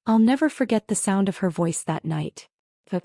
I'll never forget the sound of her voice that night. P-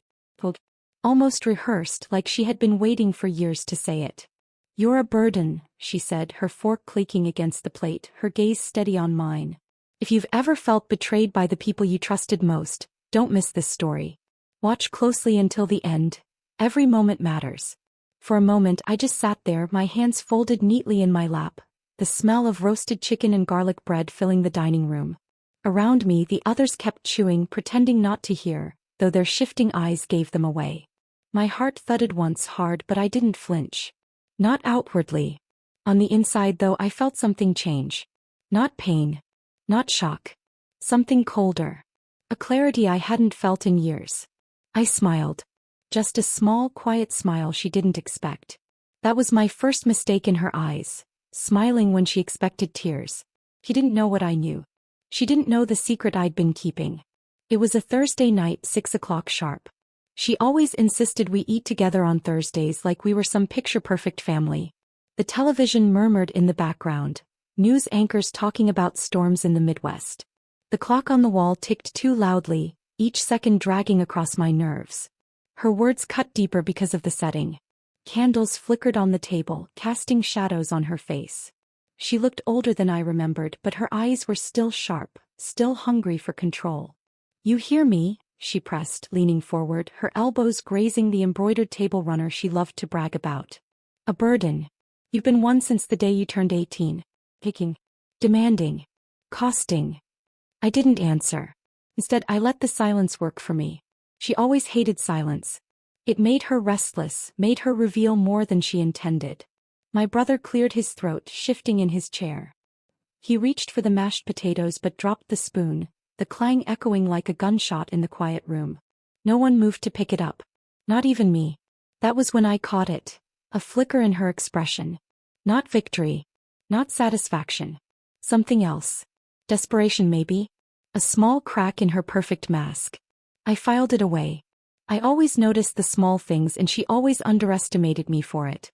Almost rehearsed, like she had been waiting for years to say it. "You're a burden," she said, her fork clicking against the plate, her gaze steady on mine. "If you've ever felt betrayed by the people you trusted most, don't miss this story. Watch closely until the end. Every moment matters." For a moment I just sat there, my hands folded neatly in my lap, the smell of roasted chicken and garlic bread filling the dining room. Around me the others kept chewing, pretending not to hear, though their shifting eyes gave them away. My heart thudded once hard, but I didn't flinch. Not outwardly. On the inside though I felt something change. Not pain. Not shock. Something colder. A clarity I hadn't felt in years. I smiled. Just a small, quiet smile she didn't expect. That was my first mistake in her eyes, smiling when she expected tears. She didn't know what I knew. She didn't know the secret I'd been keeping. It was a Thursday night, 6 o'clock sharp. She always insisted we eat together on Thursdays like we were some picture-perfect family. The television murmured in the background, news anchors talking about storms in the Midwest. The clock on the wall ticked too loudly, each second dragging across my nerves. Her words cut deeper because of the setting. Candles flickered on the table, casting shadows on her face. She looked older than I remembered, but her eyes were still sharp, still hungry for control. "You hear me?" she pressed, leaning forward, her elbows grazing the embroidered table runner she loved to brag about. "A burden. You've been one since the day you turned 18. Picking. Demanding. Costing." I didn't answer. Instead, I let the silence work for me. She always hated silence. It made her restless, made her reveal more than she intended. My brother cleared his throat, shifting in his chair. He reached for the mashed potatoes but dropped the spoon, the clang echoing like a gunshot in the quiet room. No one moved to pick it up. Not even me. That was when I caught it. A flicker in her expression. Not victory. Not satisfaction. Something else. Desperation maybe? A small crack in her perfect mask. I filed it away. I always noticed the small things and she always underestimated me for it.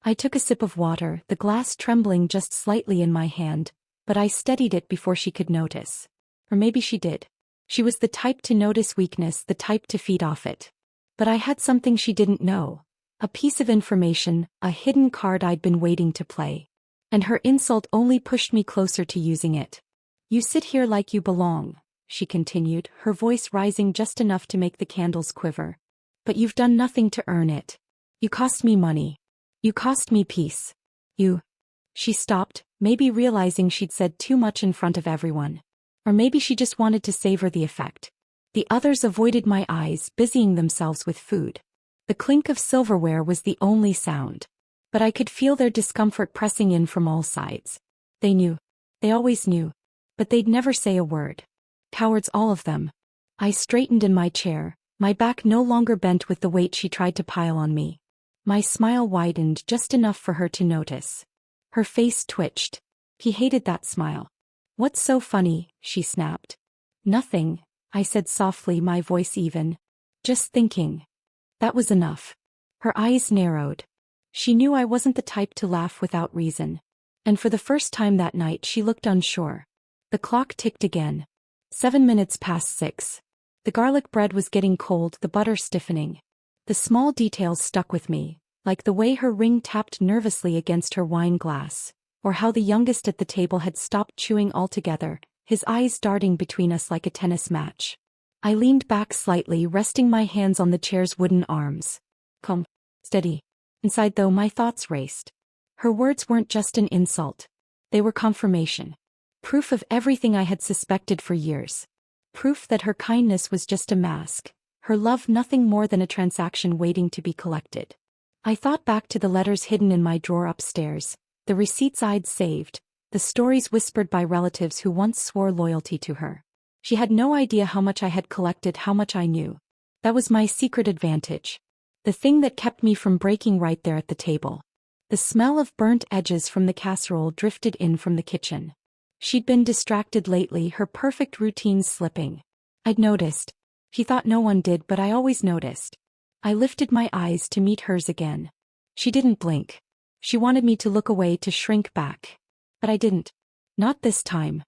I took a sip of water, the glass trembling just slightly in my hand, but I steadied it before she could notice. Or maybe she did. She was the type to notice weakness, the type to feed off it. But I had something she didn't know. A piece of information, a hidden card I'd been waiting to play. And her insult only pushed me closer to using it. "You sit here like you belong," she continued, her voice rising just enough to make the candles quiver. "But you've done nothing to earn it. You cost me money. You cost me peace. You..." She stopped, maybe realizing she'd said too much in front of everyone. Or maybe she just wanted to savor the effect. The others avoided my eyes, busying themselves with food. The clink of silverware was the only sound. But I could feel their discomfort pressing in from all sides. They knew. They always knew. But they'd never say a word. Cowards, all of them. I straightened in my chair, my back no longer bent with the weight she tried to pile on me. My smile widened just enough for her to notice. Her face twitched. He hated that smile. "What's so funny?" she snapped. "Nothing," I said softly, my voice even. "Just thinking." That was enough. Her eyes narrowed. She knew I wasn't the type to laugh without reason. And for the first time that night she looked unsure. The clock ticked again. 7 minutes past 6. The garlic bread was getting cold, the butter stiffening. The small details stuck with me, like the way her ring tapped nervously against her wine glass, or how the youngest at the table had stopped chewing altogether, his eyes darting between us like a tennis match. I leaned back slightly, resting my hands on the chair's wooden arms. "Calm. Steady." Inside though my thoughts raced. Her words weren't just an insult. They were confirmation. Proof of everything I had suspected for years. Proof that her kindness was just a mask, her love nothing more than a transaction waiting to be collected. I thought back to the letters hidden in my drawer upstairs, the receipts I'd saved, the stories whispered by relatives who once swore loyalty to her. She had no idea how much I had collected, how much I knew. That was my secret advantage. The thing that kept me from breaking right there at the table. The smell of burnt edges from the casserole drifted in from the kitchen. She'd been distracted lately, her perfect routine slipping. I'd noticed. She thought no one did, but I always noticed. I lifted my eyes to meet hers again. She didn't blink. She wanted me to look away, to shrink back. But I didn't. Not this time.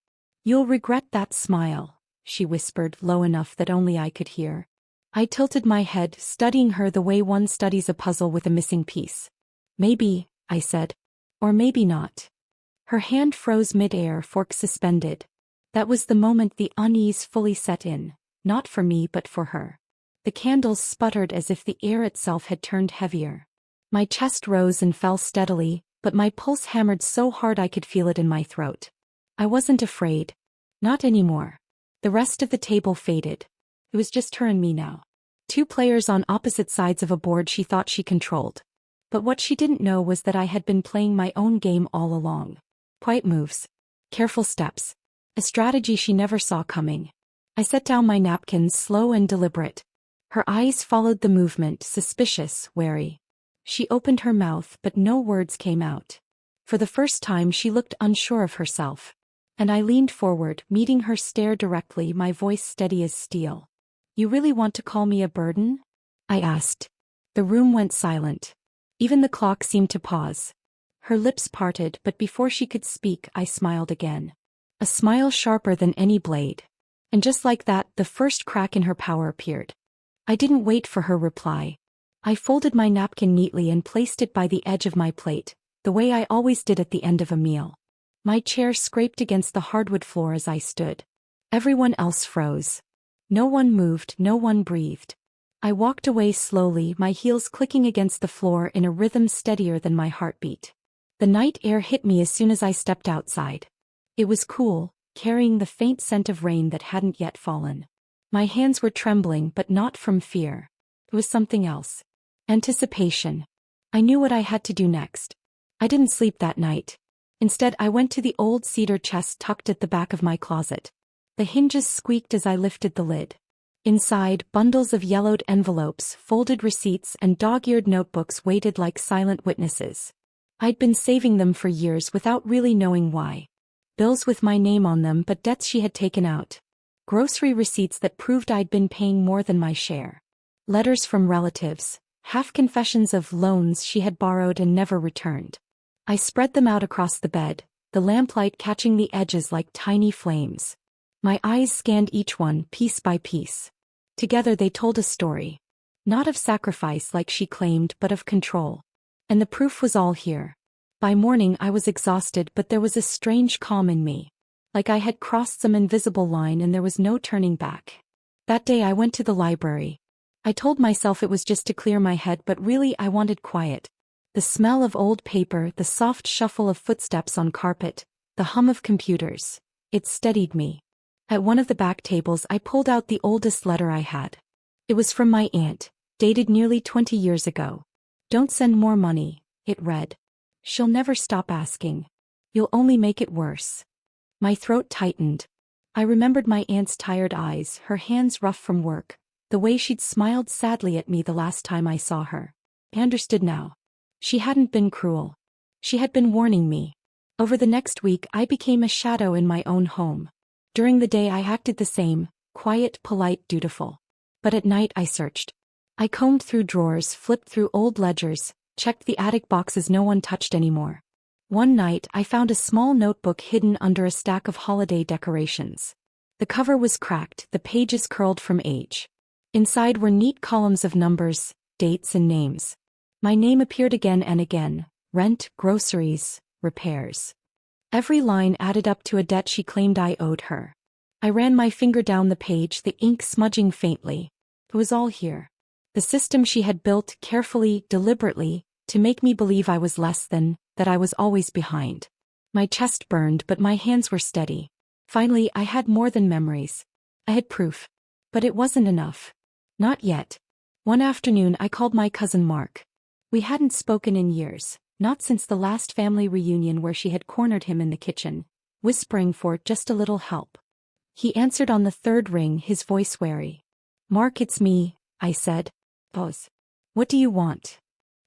"You'll regret that smile," she whispered, low enough that only I could hear. I tilted my head, studying her the way one studies a puzzle with a missing piece. Maybe, I said. Or maybe not. Her hand froze mid-air, fork suspended. That was the moment the unease fully set in, not for me but for her. The candles sputtered as if the air itself had turned heavier. My chest rose and fell steadily, but my pulse hammered so hard I could feel it in my throat. I wasn't afraid. Not anymore. The rest of the table faded. It was just her and me now. Two players on opposite sides of a board she thought she controlled. But what she didn't know was that I had been playing my own game all along. Quiet moves. Careful steps. A strategy she never saw coming. I set down my napkins, slow and deliberate. Her eyes followed the movement, suspicious, wary. She opened her mouth, but no words came out. For the first time she looked unsure of herself. And I leaned forward, meeting her stare directly, my voice steady as steel. "You really want to call me a burden?" I asked. The room went silent. Even the clock seemed to pause. Her lips parted, but before she could speak, I smiled again. A smile sharper than any blade. And just like that, the first crack in her power appeared. I didn't wait for her reply. I folded my napkin neatly and placed it by the edge of my plate, the way I always did at the end of a meal. My chair scraped against the hardwood floor as I stood. Everyone else froze. No one moved, no one breathed. I walked away slowly, my heels clicking against the floor in a rhythm steadier than my heartbeat. The night air hit me as soon as I stepped outside. It was cool, carrying the faint scent of rain that hadn't yet fallen. My hands were trembling, but not from fear. It was something else. Anticipation. I knew what I had to do next. I didn't sleep that night. Instead, I went to the old cedar chest tucked at the back of my closet. The hinges squeaked as I lifted the lid. Inside, bundles of yellowed envelopes, folded receipts, and dog-eared notebooks waited like silent witnesses. I'd been saving them for years without really knowing why. Bills with my name on them, but debts she had taken out. Grocery receipts that proved I'd been paying more than my share. Letters from relatives, half-confessions of loans she had borrowed and never returned. I spread them out across the bed, the lamplight catching the edges like tiny flames. My eyes scanned each one, piece by piece. Together they told a story. Not of sacrifice like she claimed, but of control. And the proof was all here. By morning I was exhausted, but there was a strange calm in me. Like I had crossed some invisible line and there was no turning back. That day I went to the library. I told myself it was just to clear my head, but really I wanted quiet. The smell of old paper, the soft shuffle of footsteps on carpet, the hum of computers. It steadied me. At one of the back tables I pulled out the oldest letter I had. It was from my aunt, dated nearly 20 years ago. "Don't send more money," it read. "She'll never stop asking. You'll only make it worse." My throat tightened. I remembered my aunt's tired eyes, her hands rough from work, the way she'd smiled sadly at me the last time I saw her. I understood now. She hadn't been cruel. She had been warning me. Over the next week I became a shadow in my own home. During the day I acted the same, quiet, polite, dutiful. But at night I searched. I combed through drawers, flipped through old ledgers, checked the attic boxes no one touched anymore. One night I found a small notebook hidden under a stack of holiday decorations. The cover was cracked, the pages curled from age. Inside were neat columns of numbers, dates and names. My name appeared again and again: rent, groceries, repairs. Every line added up to a debt she claimed I owed her. I ran my finger down the page, the ink smudging faintly. It was all here. The system she had built carefully, deliberately, to make me believe I was less than, that I was always behind. My chest burned, but my hands were steady. Finally, I had more than memories. I had proof. But it wasn't enough. Not yet. One afternoon I called my cousin Mark. We hadn't spoken in years, not since the last family reunion where she had cornered him in the kitchen, whispering for just a little help. He answered on the third ring, his voice wary. "Mark, it's me," I said. "Pause. What do you want?"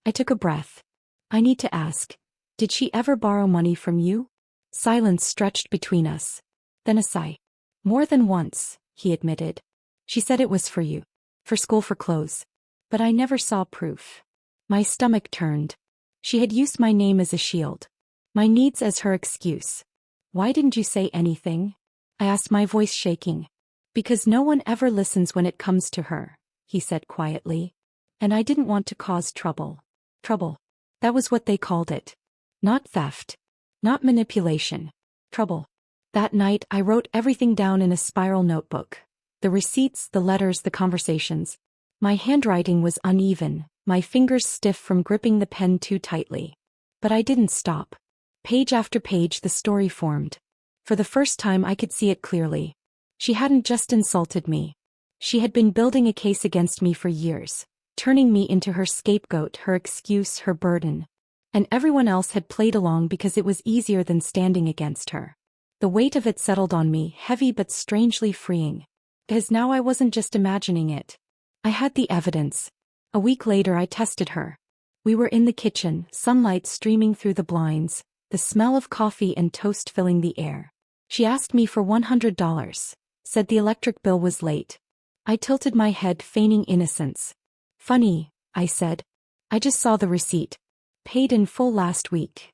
I took a breath. "I need to ask, did she ever borrow money from you?" Silence stretched between us. Then a sigh. "More than once," he admitted. "She said it was for you. For school, for clothes. But I never saw proof." My stomach turned. She had used my name as a shield. My needs as her excuse. "Why didn't you say anything?" I asked, my voice shaking. Because no one ever listens when it comes to her, he said quietly. And I didn't want to cause trouble. Trouble. That was what they called it. Not theft. Not manipulation. Trouble. That night I wrote everything down in a spiral notebook. The receipts, the letters, the conversations. My handwriting was uneven, my fingers stiff from gripping the pen too tightly. But I didn't stop. Page after page the story formed. For the first time I could see it clearly. She hadn't just insulted me. She had been building a case against me for years, turning me into her scapegoat, her excuse, her burden. And everyone else had played along because it was easier than standing against her. The weight of it settled on me, heavy but strangely freeing. Because now I wasn't just imagining it. I had the evidence. A week later I tested her. We were in the kitchen, sunlight streaming through the blinds, the smell of coffee and toast filling the air. She asked me for $100. Said the electric bill was late. I tilted my head, feigning innocence. Funny, I said. I just saw the receipt. Paid in full last week.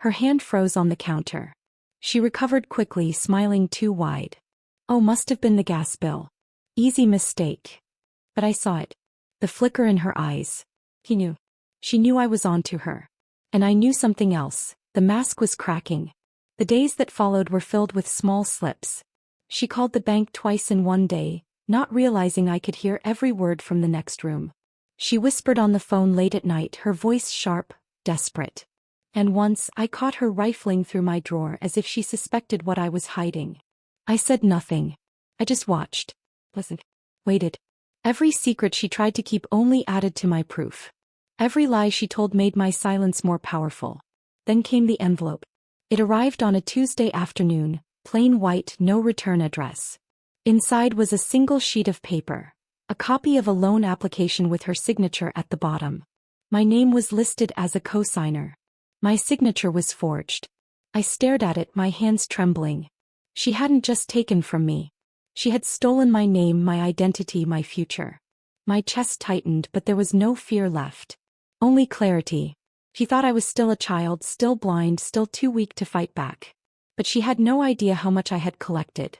Her hand froze on the counter. She recovered quickly, smiling too wide. Oh, must have been the gas bill. Easy mistake. But I saw it. The flicker in her eyes. He knew. She knew I was onto her. And I knew something else. The mask was cracking. The days that followed were filled with small slips. She called the bank twice in one day, not realizing I could hear every word from the next room. She whispered on the phone late at night, her voice sharp, desperate. And once I caught her rifling through my drawer as if she suspected what I was hiding. I said nothing. I just watched. Listened. Waited. Every secret she tried to keep only added to my proof. Every lie she told made my silence more powerful. Then came the envelope. It arrived on a Tuesday afternoon. Plain white, no return address. Inside was a single sheet of paper, a copy of a loan application with her signature at the bottom. My name was listed as a co-signer. My signature was forged. I stared at it, my hands trembling. She hadn't just taken from me. She had stolen my name, my identity, my future. My chest tightened, but there was no fear left. Only clarity. She thought I was still a child, still blind, still too weak to fight back. But she had no idea how much I had collected.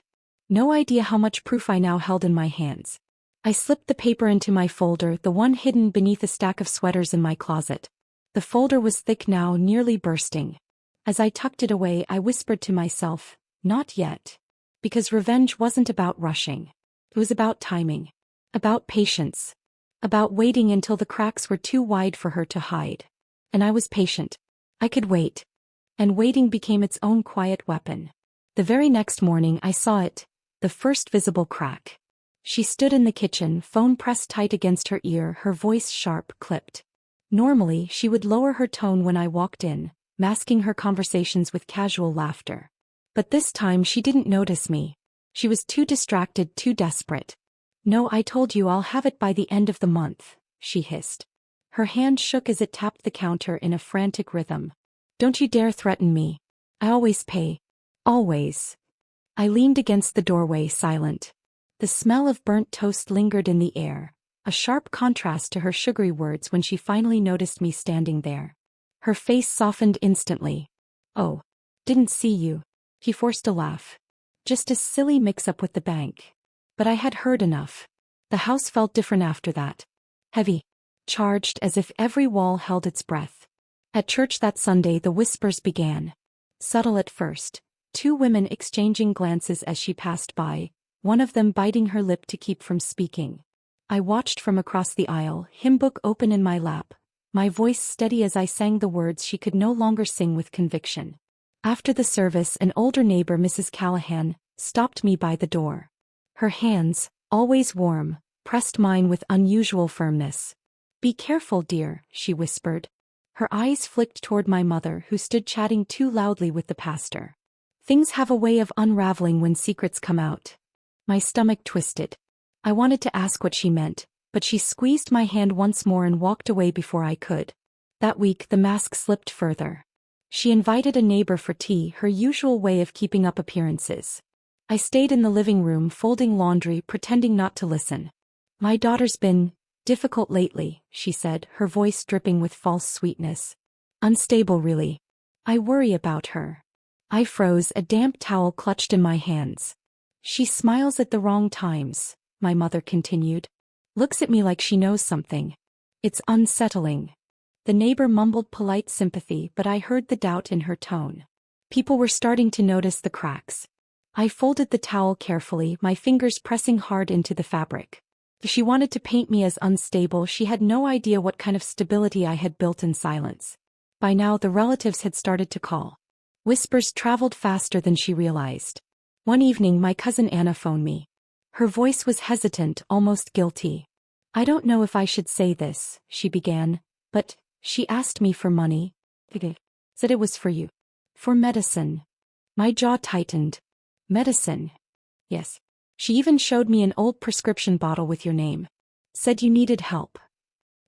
No idea how much proof I now held in my hands. I slipped the paper into my folder, the one hidden beneath a stack of sweaters in my closet. The folder was thick now, nearly bursting. As I tucked it away, I whispered to myself, not yet. Because revenge wasn't about rushing. It was about timing. About patience. About waiting until the cracks were too wide for her to hide. And I was patient. I could wait. And waiting became its own quiet weapon. The very next morning I saw it, the first visible crack. She stood in the kitchen, phone pressed tight against her ear, her voice sharp, clipped. Normally, she would lower her tone when I walked in, masking her conversations with casual laughter. But this time she didn't notice me. She was too distracted, too desperate. No, I told you I'll have it by the end of the month, she hissed. Her hand shook as it tapped the counter in a frantic rhythm. Don't you dare threaten me. I always pay. Always. I leaned against the doorway, silent. The smell of burnt toast lingered in the air, a sharp contrast to her sugary words when she finally noticed me standing there. Her face softened instantly. Oh, didn't see you. He forced a laugh. Just a silly mix-up with the bank. But I had heard enough. The house felt different after that. Heavy. Charged, as if every wall held its breath. At church that Sunday the whispers began. Subtle at first, two women exchanging glances as she passed by, one of them biting her lip to keep from speaking. I watched from across the aisle, hymn book open in my lap, my voice steady as I sang the words she could no longer sing with conviction. After the service, an older neighbor, Mrs. Callahan, stopped me by the door. Her hands, always warm, pressed mine with unusual firmness. Be careful, dear, she whispered. Her eyes flicked toward my mother, who stood chatting too loudly with the pastor. Things have a way of unraveling when secrets come out. My stomach twisted. I wanted to ask what she meant, but she squeezed my hand once more and walked away before I could. That week the mask slipped further. She invited a neighbor for tea, her usual way of keeping up appearances. I stayed in the living room folding laundry, pretending not to listen. My daughter's been difficult lately, she said, her voice dripping with false sweetness. Unstable, really. I worry about her. I froze, a damp towel clutched in my hands. She smiles at the wrong times, my mother continued. Looks at me like she knows something. It's unsettling. The neighbor mumbled polite sympathy, but I heard the doubt in her tone. People were starting to notice the cracks. I folded the towel carefully, my fingers pressing hard into the fabric. If she wanted to paint me as unstable, she had no idea what kind of stability I had built in silence. By now the relatives had started to call. Whispers traveled faster than she realized. One evening my cousin Anna phoned me. Her voice was hesitant, almost guilty. I don't know if I should say this, she began, but she asked me for money. Said it was for you. For medicine. My jaw tightened. Medicine? Yes. She even showed me an old prescription bottle with your name. Said you needed help.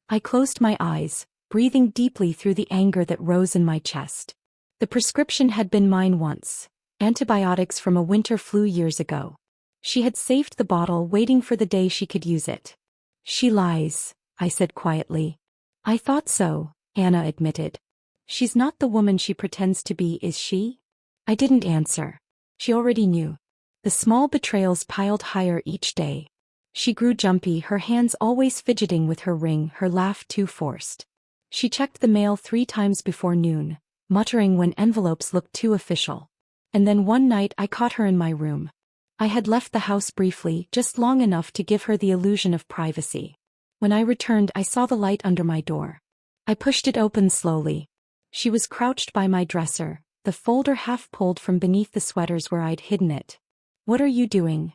I closed my eyes, breathing deeply through the anger that rose in my chest. The prescription had been mine once. Antibiotics from a winter flu years ago. She had saved the bottle, waiting for the day she could use it. She lies, I said quietly. I thought so, Anna admitted. She's not the woman she pretends to be, is she? I didn't answer. She already knew. The small betrayals piled higher each day. She grew jumpy, her hands always fidgeting with her ring, her laugh too forced. She checked the mail 3 times before noon, muttering when envelopes looked too official. And then one night I caught her in my room. I had left the house briefly, just long enough to give her the illusion of privacy. When I returned, I saw the light under my door. I pushed it open slowly. She was crouched by my dresser, the folder half pulled from beneath the sweaters where I'd hidden it. What are you doing?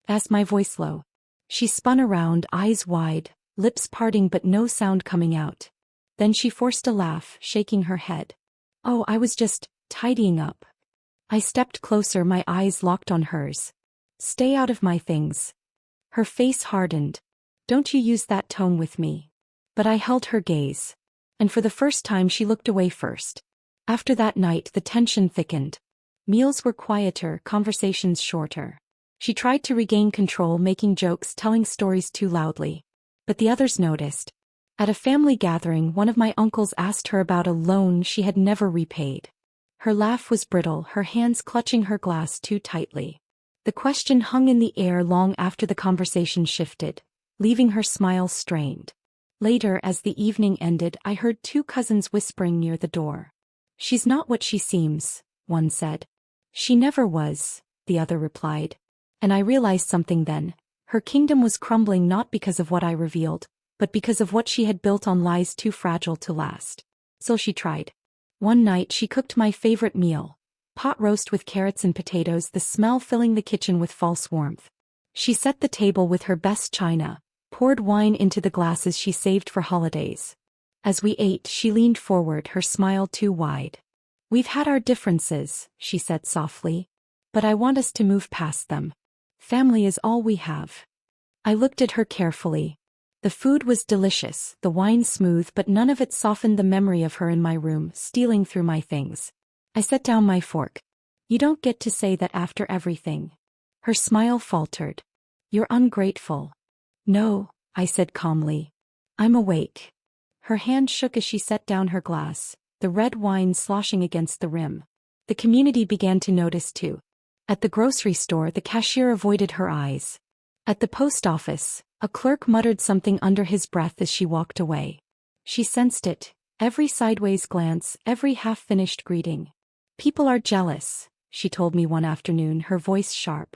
Asked my voice low. She spun around, eyes wide, lips parting but no sound coming out. Then she forced a laugh, shaking her head. Oh, I was just tidying up. I stepped closer, my eyes locked on hers. Stay out of my things. Her face hardened. Don't you use that tone with me. But I held her gaze. And for the first time she looked away first. After that night the tension thickened. Meals were quieter, conversations shorter. She tried to regain control, making jokes, telling stories too loudly. But the others noticed. At a family gathering, one of my uncles asked her about a loan she had never repaid. Her laugh was brittle, her hands clutching her glass too tightly. The question hung in the air long after the conversation shifted, leaving her smile strained. Later, as the evening ended, I heard 2 cousins whispering near the door. She's not what she seems, one said. She never was, the other replied. And I realized something then. Her kingdom was crumbling not because of what I revealed, but because of what she had built on lies too fragile to last. So she tried. One night she cooked my favorite meal. Pot roast with carrots and potatoes, the smell filling the kitchen with false warmth. She set the table with her best china, poured wine into the glasses she saved for holidays. As we ate, she leaned forward, her smile too wide. We've had our differences, she said softly. But I want us to move past them. Family is all we have. I looked at her carefully. The food was delicious, the wine smooth, but none of it softened the memory of her in my room, stealing through my things. I set down my fork. You don't get to say that after everything. Her smile faltered. You're ungrateful. No, I said calmly. I'm awake. Her hand shook as she set down her glass, the red wine sloshing against the rim. The community began to notice too. At the grocery store, the cashier avoided her eyes. At the post office, a clerk muttered something under his breath as she walked away. She sensed it, every sideways glance, every half-finished greeting. People are jealous, she told me one afternoon, her voice sharp.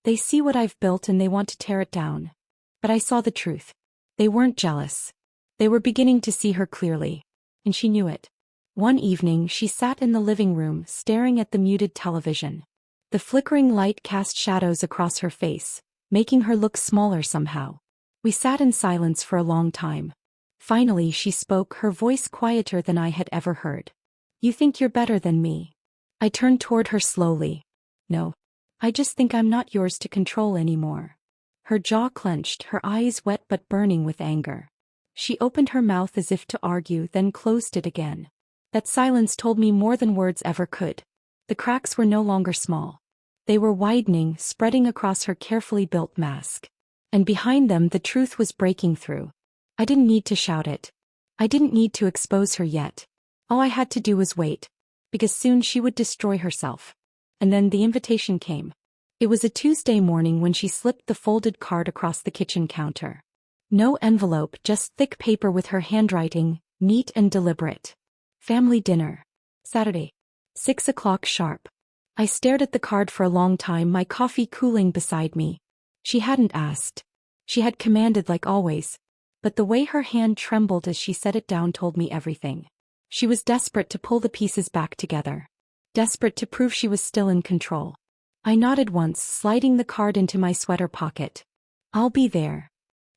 They see what I've built and they want to tear it down. But I saw the truth. They weren't jealous. They were beginning to see her clearly. And she knew it. One evening she sat in the living room, staring at the muted television. The flickering light cast shadows across her face, making her look smaller somehow. We sat in silence for a long time. Finally she spoke, her voice quieter than I had ever heard. You think you're better than me. I turned toward her slowly. No. I just think I'm not yours to control anymore. Her jaw clenched, her eyes wet but burning with anger. She opened her mouth as if to argue, then closed it again. That silence told me more than words ever could. The cracks were no longer small. They were widening, spreading across her carefully built mask. And behind them the truth was breaking through. I didn't need to shout it. I didn't need to expose her yet. All I had to do was wait. Because soon she would destroy herself. And then the invitation came. It was a Tuesday morning when she slipped the folded card across the kitchen counter. No envelope, just thick paper with her handwriting, neat and deliberate. Family dinner. Saturday. 6 o'clock sharp. I stared at the card for a long time, my coffee cooling beside me. She hadn't asked. She had commanded like always. But the way her hand trembled as she set it down told me everything. She was desperate to pull the pieces back together. Desperate to prove she was still in control. I nodded once, sliding the card into my sweater pocket. I'll be there.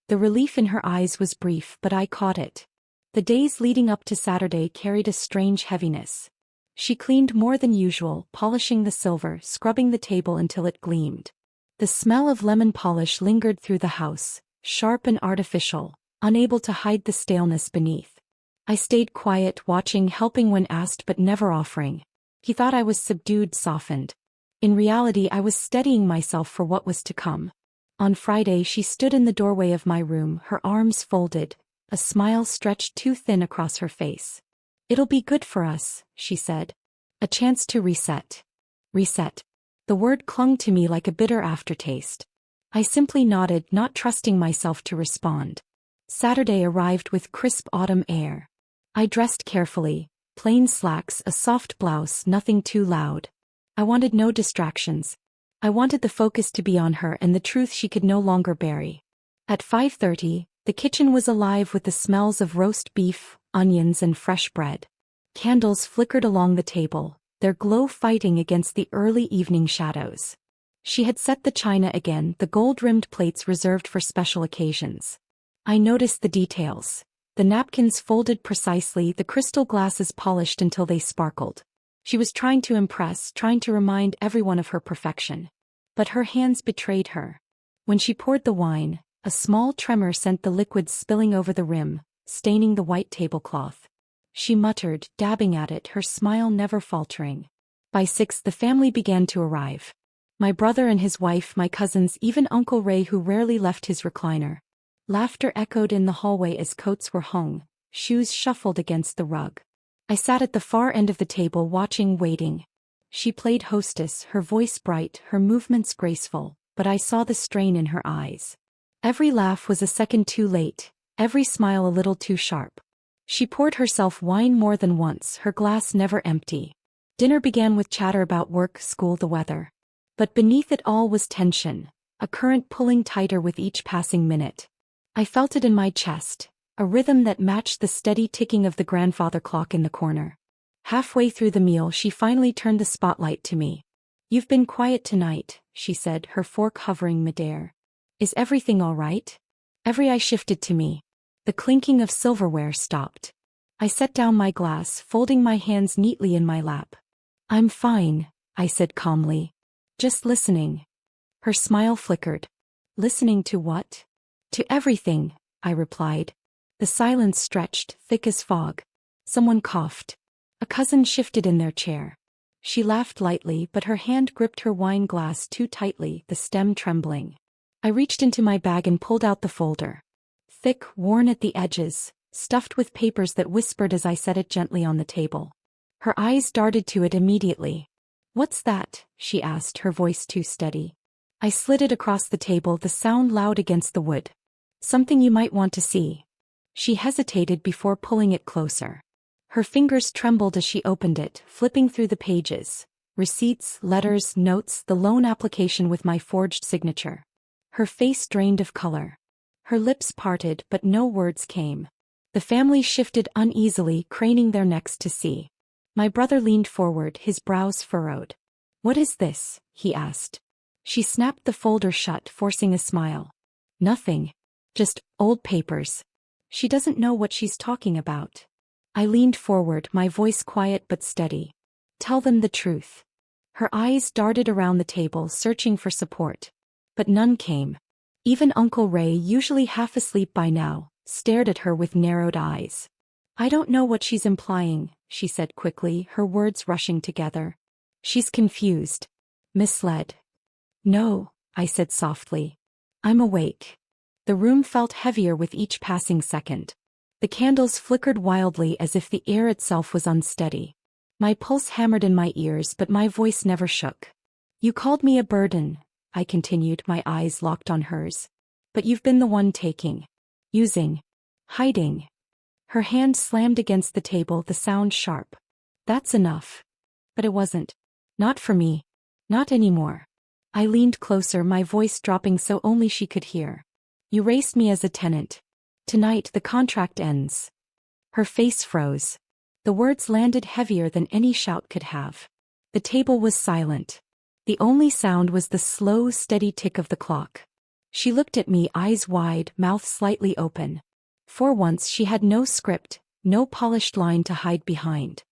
The relief in her eyes was brief, but I caught it. The days leading up to Saturday carried a strange heaviness. She cleaned more than usual, polishing the silver, scrubbing the table until it gleamed. The smell of lemon polish lingered through the house, sharp and artificial, unable to hide the staleness beneath. I stayed quiet, watching, helping when asked but never offering. He thought I was subdued, softened. In reality, I was steadying myself for what was to come. On Friday, she stood in the doorway of my room, her arms folded, a smile stretched too thin across her face. "It'll be good for us," she said. "A chance to reset." Reset. The word clung to me like a bitter aftertaste. I simply nodded, not trusting myself to respond. Saturday arrived with crisp autumn air. I dressed carefully, plain slacks, a soft blouse, nothing too loud. I wanted no distractions. I wanted the focus to be on her and the truth she could no longer bury. At 5:30, the kitchen was alive with the smells of roast beef, onions and fresh bread. Candles flickered along the table, their glow fighting against the early evening shadows. She had set the china again, the gold-rimmed plates reserved for special occasions. I noticed the details. The napkins folded precisely, the crystal glasses polished until they sparkled. She was trying to impress, trying to remind everyone of her perfection. But her hands betrayed her. When she poured the wine, a small tremor sent the liquid spilling over the rim, staining the white tablecloth. She muttered, dabbing at it, her smile never faltering. By 6, the family began to arrive. My brother and his wife, my cousins, even Uncle Ray, who rarely left his recliner. Laughter echoed in the hallway as coats were hung, shoes shuffled against the rug. I sat at the far end of the table, watching, waiting. She played hostess, her voice bright, her movements graceful, but I saw the strain in her eyes. Every laugh was a second too late, every smile a little too sharp. She poured herself wine more than once, her glass never empty. Dinner began with chatter about work, school, the weather. But beneath it all was tension, a current pulling tighter with each passing minute. I felt it in my chest, a rhythm that matched the steady ticking of the grandfather clock in the corner. Halfway through the meal, she finally turned the spotlight to me. "You've been quiet tonight," she said, her fork hovering midair. "Is everything all right?" Every eye shifted to me. The clinking of silverware stopped. I set down my glass, folding my hands neatly in my lap. "I'm fine," I said calmly. "Just listening." Her smile flickered. "Listening to what?" "To everything," I replied. The silence stretched, thick as fog. Someone coughed. A cousin shifted in their chair. She laughed lightly, but her hand gripped her wine glass too tightly, the stem trembling. I reached into my bag and pulled out the folder. Thick, worn at the edges, stuffed with papers that whispered as I set it gently on the table. Her eyes darted to it immediately. "What's that?" she asked, her voice too steady. I slid it across the table, the sound loud against the wood. "Something you might want to see." She hesitated before pulling it closer. Her fingers trembled as she opened it, flipping through the pages. Receipts, letters, notes, the loan application with my forged signature. Her face drained of color. Her lips parted, but no words came. The family shifted uneasily, craning their necks to see. My brother leaned forward, his brows furrowed. "What is this?" he asked. She snapped the folder shut, forcing a smile. "Nothing. Just old papers. She doesn't know what she's talking about." I leaned forward, my voice quiet but steady. "Tell them the truth." Her eyes darted around the table, searching for support. But none came. Even Uncle Ray, usually half asleep by now, stared at her with narrowed eyes. "I don't know what she's implying," she said quickly, her words rushing together. "She's confused. Misled." "No," I said softly. "I'm awake." The room felt heavier with each passing second. The candles flickered wildly as if the air itself was unsteady. My pulse hammered in my ears, but my voice never shook. "You called me a burden," I continued, my eyes locked on hers. But you've been the one taking, using, hiding. Her hand slammed against the table, the sound sharp. That's enough. But it wasn't. Not for me. Not anymore. I leaned closer, my voice dropping so only she could hear. You raised me as a tenant. Tonight the contract ends. Her face froze. The words landed heavier than any shout could have. The table was silent. The only sound was the slow, steady tick of the clock. She looked at me, eyes wide, mouth slightly open. For once she had no script, no polished line to hide behind.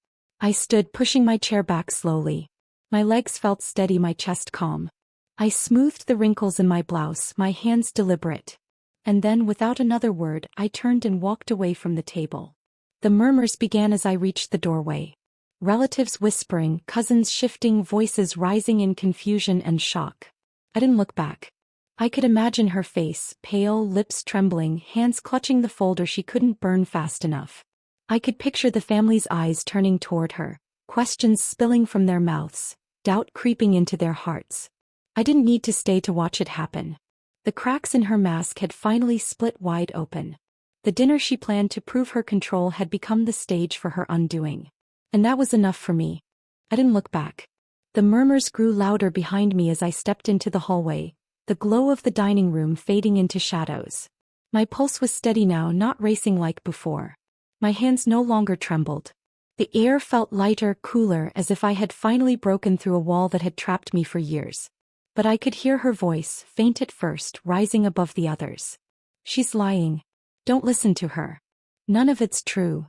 I stood, pushing my chair back slowly. My legs felt steady, my chest calm. I smoothed the wrinkles in my blouse, my hands deliberate. And then, without another word, I turned and walked away from the table. The murmurs began as I reached the doorway. Relatives whispering, cousins shifting, voices rising in confusion and shock. I didn't look back. I could imagine her face, pale, lips trembling, hands clutching the folder she couldn't burn fast enough. I could picture the family's eyes turning toward her, questions spilling from their mouths, doubt creeping into their hearts. I didn't need to stay to watch it happen. The cracks in her mask had finally split wide open. The dinner she planned to prove her control had become the stage for her undoing. And that was enough for me. I didn't look back. The murmurs grew louder behind me as I stepped into the hallway, the glow of the dining room fading into shadows. My pulse was steady now, not racing like before. My hands no longer trembled. The air felt lighter, cooler, as if I had finally broken through a wall that had trapped me for years. But I could hear her voice, faint at first, rising above the others. She's lying. Don't listen to her. None of it's true.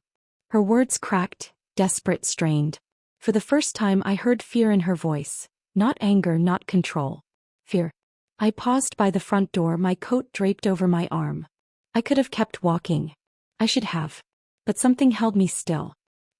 Her words cracked, desperate, strained. For the first time I heard fear in her voice. Not anger, not control. Fear. I paused by the front door, my coat draped over my arm. I could have kept walking. I should have. But something held me still.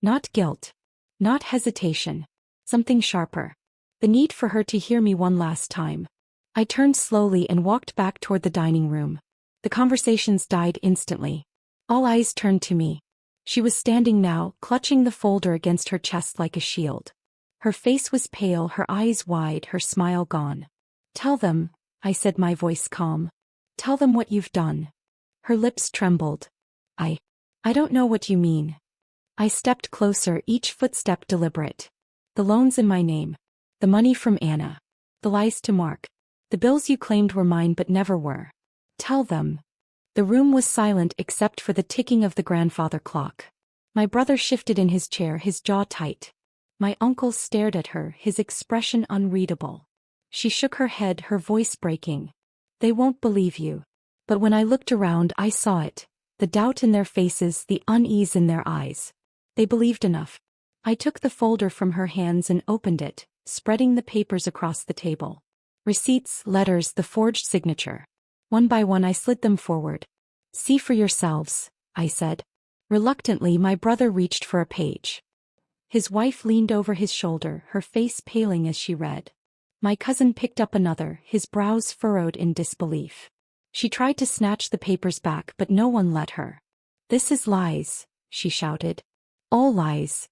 Not guilt. Not hesitation. Something sharper. The need for her to hear me one last time. I turned slowly and walked back toward the dining room. The conversations died instantly. All eyes turned to me. She was standing now, clutching the folder against her chest like a shield. Her face was pale, her eyes wide, her smile gone. Tell them, I said, my voice calm. Tell them what you've done. Her lips trembled. I don't know what you mean. I stepped closer, each footstep deliberate. The loans in my name. The money from Anna. The lies to Mark. The bills you claimed were mine but never were. Tell them. The room was silent except for the ticking of the grandfather clock. My brother shifted in his chair, his jaw tight. My uncle stared at her, his expression unreadable. She shook her head, her voice breaking. They won't believe you. But when I looked around, I saw it. The doubt in their faces, the unease in their eyes. They believed enough. I took the folder from her hands and opened it, spreading the papers across the table. Receipts, letters, the forged signature. One by one I slid them forward. See for yourselves, I said. Reluctantly, my brother reached for a page. His wife leaned over his shoulder, her face paling as she read. My cousin picked up another, his brows furrowed in disbelief. She tried to snatch the papers back, but no one let her. This is lies, she shouted. All lies.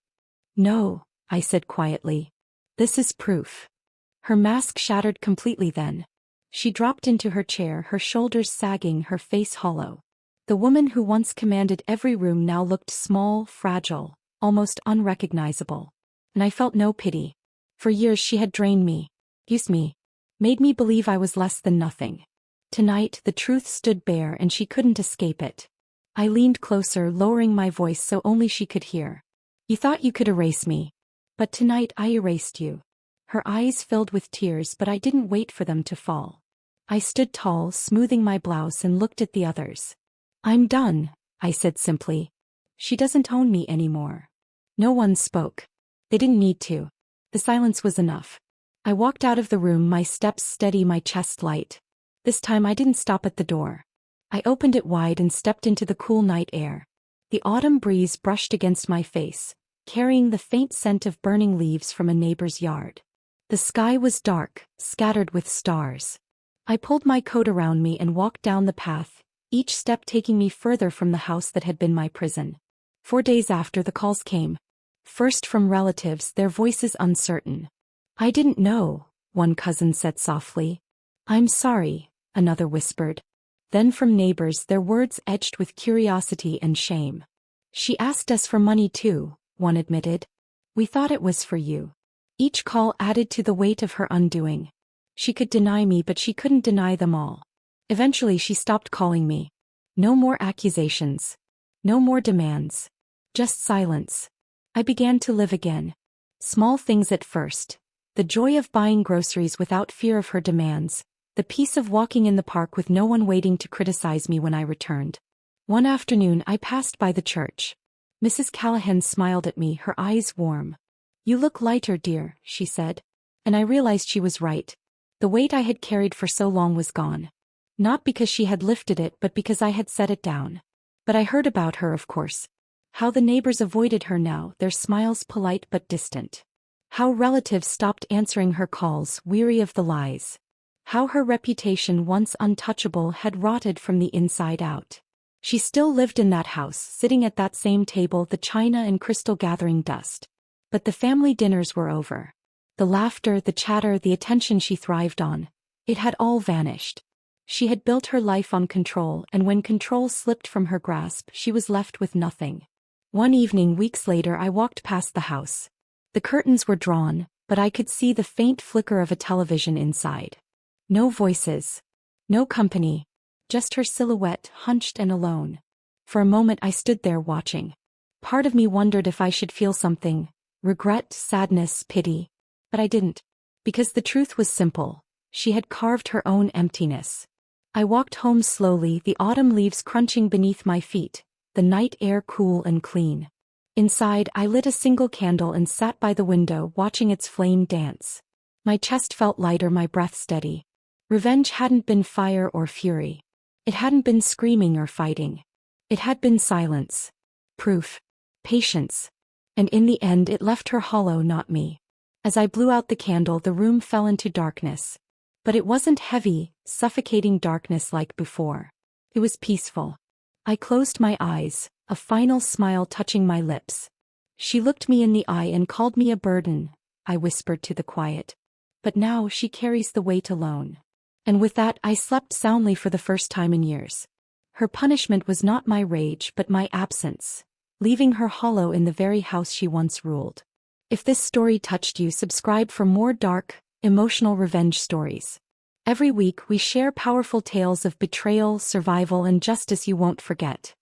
No, I said quietly. This is proof. Her mask shattered completely then. She dropped into her chair, her shoulders sagging, her face hollow. The woman who once commanded every room now looked small, fragile, almost unrecognizable. And I felt no pity. For years she had drained me, used me, made me believe I was less than nothing. Tonight the truth stood bare and she couldn't escape it. I leaned closer, lowering my voice so only she could hear. You thought you could erase me. But tonight I erased you. Her eyes filled with tears, but I didn't wait for them to fall. I stood tall, smoothing my blouse, and looked at the others. I'm done, I said simply. She doesn't own me anymore. No one spoke. They didn't need to. The silence was enough. I walked out of the room, my steps steady, my chest light. This time I didn't stop at the door. I opened it wide and stepped into the cool night air. The autumn breeze brushed against my face, carrying the faint scent of burning leaves from a neighbor's yard. The sky was dark, scattered with stars. I pulled my coat around me and walked down the path, each step taking me further from the house that had been my prison. 4 days after, the calls came. First from relatives, their voices uncertain. I didn't know, one cousin said softly. I'm sorry, another whispered. Then from neighbors their words edged with curiosity and shame. She asked us for money too, one admitted. We thought it was for you. Each call added to the weight of her undoing. She could deny me, but she couldn't deny them all. Eventually she stopped calling me. No more accusations. No more demands. Just silence. I began to live again. Small things at first. The joy of buying groceries without fear of her demands. The peace of walking in the park with no one waiting to criticize me when I returned. One afternoon I passed by the church. Mrs. Callahan smiled at me, her eyes warm. You look lighter, dear, she said. And I realized she was right. The weight I had carried for so long was gone. Not because she had lifted it, but because I had set it down. But I heard about her, of course. How the neighbors avoided her now, their smiles polite but distant. How relatives stopped answering her calls, weary of the lies. How her reputation, once untouchable, had rotted from the inside out. She still lived in that house, sitting at that same table, the china and crystal gathering dust. But the family dinners were over. The laughter, the chatter, the attention she thrived on. It had all vanished. She had built her life on control, and when control slipped from her grasp, she was left with nothing. One evening weeks later I walked past the house. The curtains were drawn, but I could see the faint flicker of a television inside. No voices. No company. Just her silhouette, hunched and alone. For a moment I stood there watching. Part of me wondered if I should feel something. Regret, sadness, pity. But I didn't. Because the truth was simple. She had carved her own emptiness. I walked home slowly, the autumn leaves crunching beneath my feet, the night air cool and clean. Inside, I lit a single candle and sat by the window, watching its flame dance. My chest felt lighter, my breath steady. Revenge hadn't been fire or fury. It hadn't been screaming or fighting. It had been silence. Proof. Patience. And in the end it left her hollow, not me. As I blew out the candle, the room fell into darkness. But it wasn't heavy, suffocating darkness like before. It was peaceful. I closed my eyes, a final smile touching my lips. She looked me in the eye and called me a burden, I whispered to the quiet. But now she carries the weight alone. And with that I slept soundly for the first time in years. Her punishment was not my rage but my absence, leaving her hollow in the very house she once ruled. If this story touched you, subscribe for more dark, emotional revenge stories. Every week we share powerful tales of betrayal, survival, and justice you won't forget.